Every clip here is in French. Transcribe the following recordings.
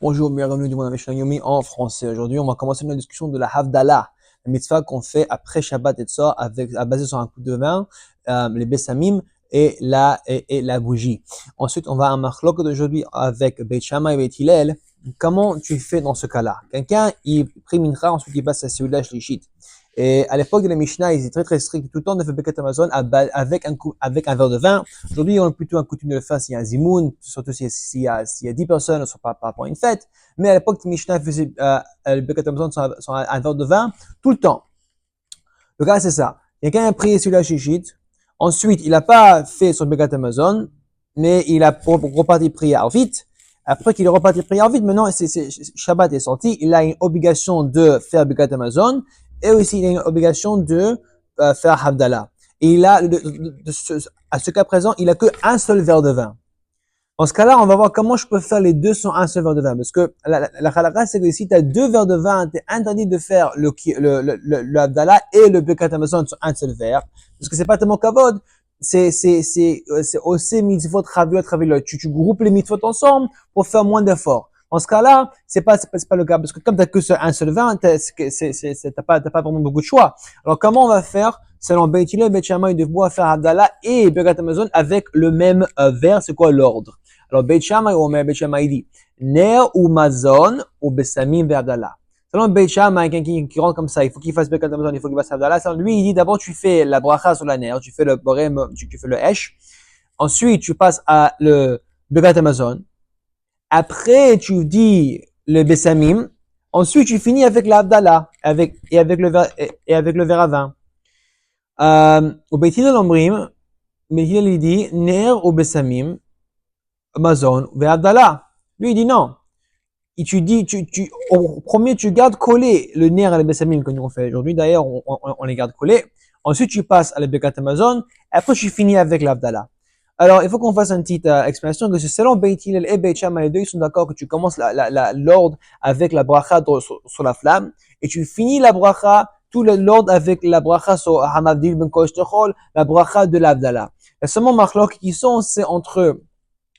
Bonjour, bienvenue du monde avec Yomi en français. Aujourd'hui, on va commencer une discussion de la Havdalah, la mitzvah qu'on fait après Shabbat et Tzor, basé sur un coup de vin, les Bessamim et la bougie. Ensuite, on va à un marloc d'aujourd'hui avec Beit Shammai et Beit Hillel. Comment tu fais dans ce cas-là? Quelqu'un, il prie mincha, ensuite il passe à Seouda Shlishit. Et à l'époque de la Mishnah, ils étaient très très stricts. Tout le temps, on ne fait Birkat Hamazon avec un verre de vin. Aujourd'hui, on a plutôt un coutume de le faire s'il y a un zimoun, surtout s'il y a 10 personnes, soit par rapport à une fête. Mais à l'époque, la Mishnah faisait le Birkat Hamazon sur un verre de vin tout le temps. Le cas, c'est ça. Quelqu'un a prié sur la Shishit. Ensuite, il n'a pas fait son Birkat Hamazon, mais il a reparti prier vite. Après qu'il est reparti prier vite, maintenant, Shabbat est sorti. Il a une obligation de faire Birkat Hamazon. Et aussi, il a une obligation de faire Havdalah. Et il a, à ce cas présent, il a que un seul verre de vin. Dans ce cas-là, on va voir comment je peux faire les deux sans un seul verre de vin. Parce que la halakha, c'est que si tu as deux verres de vin, tu es interdit de faire le Havdalah et le Birkat Hamazon sur un seul verre. Parce que c'est pas tellement kavod. C'est aussi mitzvot raviot. Tu groupes les mitzvot ensemble pour faire moins d'efforts. Dans ce cas-là, c'est pas le cas, parce que comme t'as que un seul vin, t'as pas vraiment beaucoup de choix. Alors, comment on va faire? Selon Beit Hillel, Beit Shammai, de pouvoir faire Havdalah et Birkat Hamazon avec le même verre. C'est quoi l'ordre? Alors, Beit Shammai, Beit Shammai dit, Ner ou Mazon ou Bessamim Havdalah. Selon Beit Shammai, quelqu'un qui rentre comme ça, il faut qu'il fasse Birkat Hamazon, il faut qu'il fasse Havdalah. Selon lui, il dit d'abord tu fais la bracha sur la ner, tu fais le borem, tu fais le esh. Ensuite, tu passes à le Birkat Hamazon. Après, tu dis le Bessamim. Ensuite, tu finis avec l'Abdallah, avec le verre à vin. Au Beit Hillel Omrim, Beit Hillel il dit, Ner ou Bessamim, Mazon, Abdallah. Lui, il dit non. Et tu dis, au premier, tu gardes collé le Ner et le Bessamim que nous on fait aujourd'hui. D'ailleurs, on les garde collés. Ensuite, tu passes à la Birkat Hamazon. Après, tu finis avec l'Abdallah. Alors, il faut qu'on fasse une petite explanation que c'est selon Beit Hillel et Beit Shammai, les deux, ils sont d'accord que tu commences l'ordre avec la bracha sur la flamme et tu finis la bracha, tout l'ordre avec la bracha sur Hamavdil ben Kosh Techol, la bracha de l'Abdallah. Il y a seulement marloc qui sont, c'est entre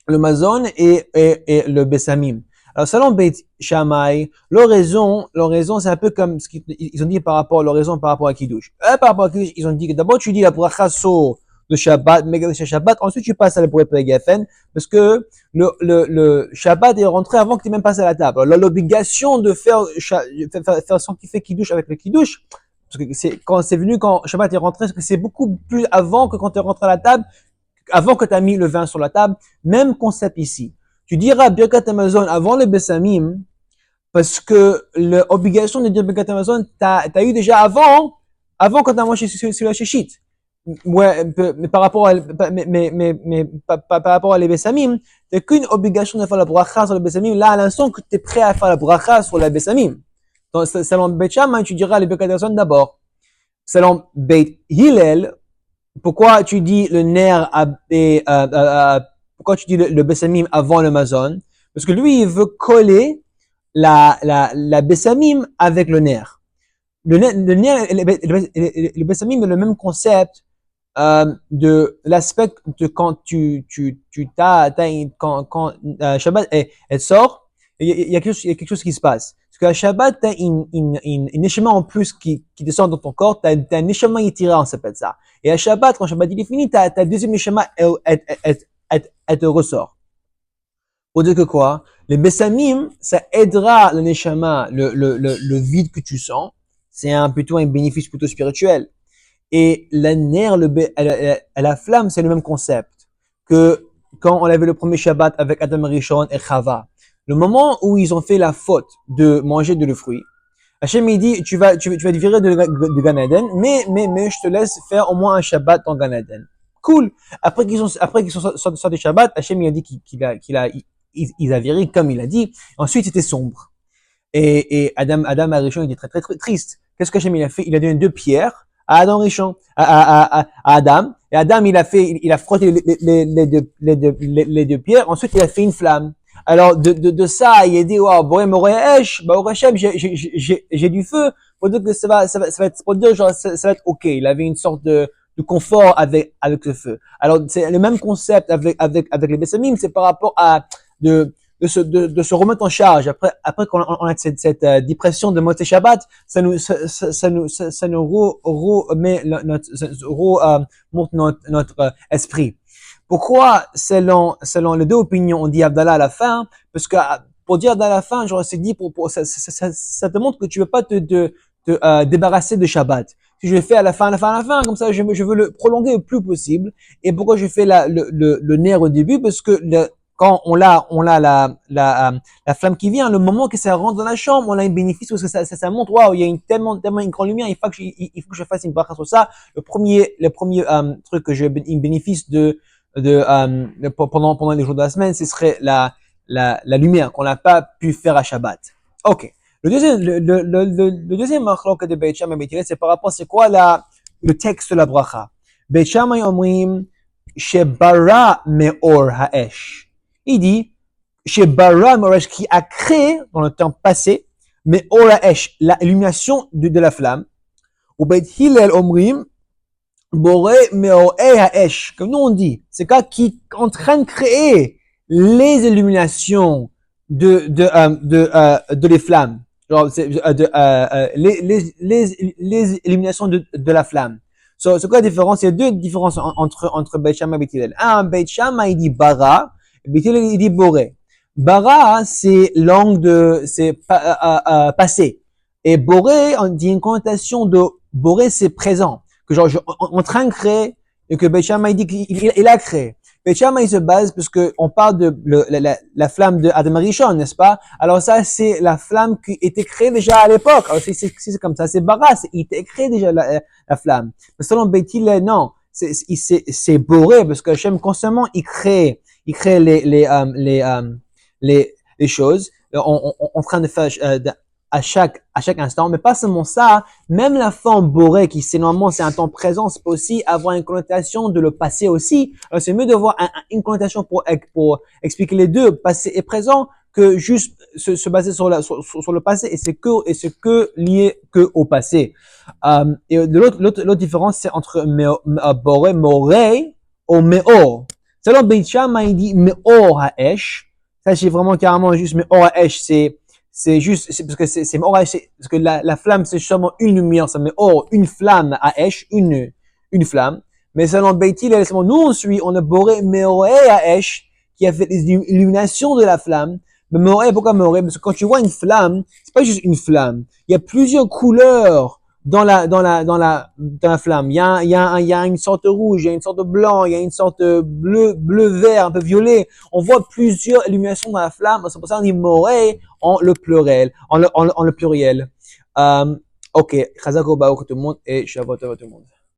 le Mazon et le Bessamim. Alors, selon Beit Shammai, leur raison, c'est un peu comme ce qu'ils ont dit par rapport à Kiddush. Par rapport à Kiddush, ils ont dit que d'abord tu dis la bracha sur de Shabbat, Megadesh Shabbat, ensuite tu passes à la Pourri Geffen, parce que le Shabbat est rentré avant que tu aies même passé à la table. Alors, l'obligation de faire sanctifier Kiddush avec le Kiddush, parce que quand Shabbat est rentré, parce que c'est beaucoup plus avant que quand tu es rentré à la table, avant que tu as mis le vin sur la table. Même concept ici. Tu diras Birkat Hamazon avant le Bessamim, parce que l'obligation de dire Birkat Hamazon, t'as eu déjà avant quand tu as mangé sur la Shishit. Ouais, mais par rapport à les Bessamim, t'as qu'une obligation de faire la bracha sur le Bessamim. Là, à l'instant que tu es prêt à faire la bracha sur la Bessamim. Donc, selon Beit Shammai, tu diras les Birkat Hamazon d'abord. Selon Beit Hillel, pourquoi tu dis le ner pourquoi tu dis le Bessamim avant le Mazon? Parce que lui, il veut coller la Bessamim avec le ner. Le Bessamim est le même concept de l'aspect de quand quand Shabbat elle sort, il y a quelque chose qui se passe. Parce qu'à Shabbat, t'as une neshama en plus qui descend dans ton corps, t'as un neshama yitira, on s'appelle ça. Et à Shabbat, quand Shabbat il est fini, t'as deuxième neshama, elle te ressort. Pour dire que quoi? Le Bessamim, ça aidera le neshama, le vide que tu sens. C'est plutôt un bénéfice plutôt spirituel. Et la ner, la flamme, c'est le même concept que quand on avait le premier Shabbat avec Adam Rishon et Chava. Le moment où ils ont fait la faute de manger de le fruit, Hachem il dit, tu vas te virer de Gan Eden, mais je te laisse faire au moins un Shabbat dans Gan Eden. Cool. Après qu'ils sont sortis du Shabbat, Hachem il a dit qu'ils a viré comme il a dit. Ensuite, c'était sombre. Et Adam Rishon, il est très, très, très triste. Qu'est-ce que Hachem il a fait? Il a donné 2 pierres à Adam Rishon, à Adam. Et Adam, il a frotté les 2 pierres. Ensuite, il a fait une flamme. Alors, de ça, il a dit, wow, Borem Oreesh, Hachem, j'ai du feu. Pour dire que ça va être, pour dire, genre, ça va être ok. Il avait une sorte de confort avec le feu. Alors, c'est le même concept avec les Bessamim, c'est par rapport à de se remettre en charge. Après qu'on on a cette dépression de Motzei Shabbat, ça nous remet monte notre esprit. Pourquoi, selon les deux opinions, on dit Havdalah à la fin? Parce que pour dire Havdalah à la fin, genre, c'est dit ça te montre que tu veux pas te débarrasser de Shabbat. Si je le fais à la fin, comme ça, je veux le prolonger le plus possible. Et pourquoi je fais le ner au début? Parce que quand on a la flamme qui vient, le moment que ça rentre dans la chambre, on a un bénéfice parce que ça montre, waouh, il y a tellement une grande lumière, il faut que je fasse une bracha sur ça. Le premier truc que j'ai une bénéfice pendant les jours de la semaine, ce serait la lumière qu'on n'a pas pu faire à Shabbat. Ok. Le deuxième marloque de Beit Shammai et Beit Hillel, c'est par rapport, c'est quoi le texte de la bracha. Beit Shammai omrim, shebara meor haesh. Il dit, shebara meor haesh, qui a créé, dans le temps passé, meor haesh, l'illumination de la flamme. Ou Beit Hillel omrim, boré meor haesh. Comme nous on dit, c'est quoi qui est en train de créer les illuminations de les flammes. Genre, les illuminations de la flamme. So, c'est quoi la différence? Il y a deux différences entre Beit Shammai et Beit Hillel. Un, Beit Shammai, il dit bara, et Beit Hillel, il dit boré. Bara, c'est passé. Et boré, on dit une connotation de boré, c'est présent. Que genre, en train de créer, et que Beit Shammai dit qu'il a créé. Beit Shammai se base parce que on parle de la flamme de Adam Rishon, n'est-ce pas? Alors ça, c'est la flamme qui était créée déjà à l'époque. Alors c'est comme ça, c'est bara, il était créé déjà la flamme. Mais selon Beit Hillel, non, c'est boré parce que Hashem constamment il crée les choses en train de faire à chaque instant, mais pas seulement ça, même la forme borée qui normalement c'est un temps présent, c'est peut aussi avoir une connotation de le passé aussi. Alors c'est mieux de voir une connotation pour expliquer les deux, passé et présent, que juste se baser sur le passé et c'est que lié que au passé. Et de l'autre différence c'est entre boré, moré ou meor. Selon Beit Shammai il dit meor haesh. Ça c'est vraiment carrément juste meor haesh, c'est parce que c'est parce que la flamme c'est seulement une lumière, ça met une flamme à Esh, une flamme. Mais selon Beit Hillel, nous on a boré Meoré à Esh, qui a fait l'illumination de la flamme. Mais Meoré, pourquoi Meoré? Parce que quand tu vois une flamme, c'est pas juste une flamme. Il y a plusieurs couleurs dans la flamme. Il y a une sorte de rouge, il y a une sorte de blanc, il y a une sorte de bleu vert, un peu violet. On voit plusieurs illuminations dans la flamme. C'est pour ça qu'on dit Moré en le pluriel, en le pluriel. Ok. Chazak Obaou tout le monde et Shabbat à tout le monde.